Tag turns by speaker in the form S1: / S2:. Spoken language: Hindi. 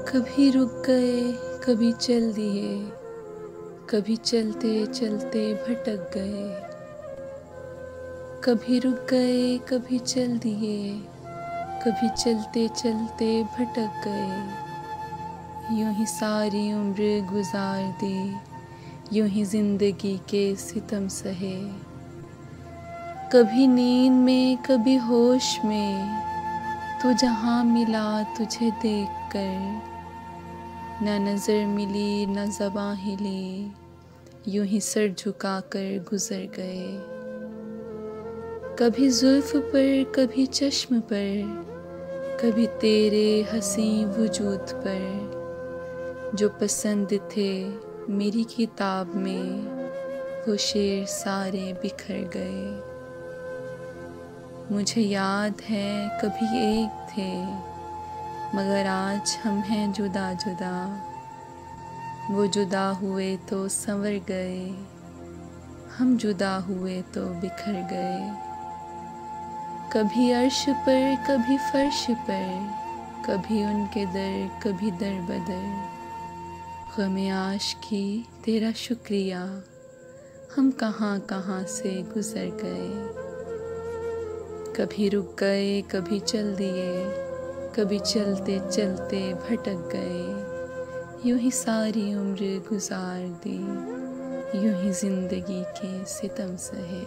S1: कभी रुक गए, कभी चल दिए, कभी चलते चलते भटक गए। कभी रुक गए, कभी चल दिए, कभी चलते चलते भटक गए। यूं ही सारी उम्र गुजार दी, यूं ही जिंदगी के सितम सहे। कभी नींद में, कभी होश में, तू जहाँ मिला तुझे देखकर। न नज़र मिली न ज़बां हिली, यूं ही सर झुकाकर गुज़र गए। कभी जुल्फ़ पर, कभी चश्म पर, कभी तेरे हसीं वजूद पर। जो पसंद थे मेरी किताब में, वो शेर सारे बिखर गए। मुझे याद है कभी एक थे, मगर आज हम हैं जुदा जुदा। वो जुदा हुए तो संवर गए, हम जुदा हुए तो बिखर गए। कभी अर्श पर, कभी फर्श पर, कभी उनके दर, कभी दर बदर। ग़म आशिकी तेरा शुक्रिया, हम कहाँ कहाँ से गुज़र गए। कभी रुक गए, कभी चल दिए, कभी चलते चलते भटक गए। यूं ही सारी उम्र गुजार दी, यूं ही जिंदगी के सितम सहे।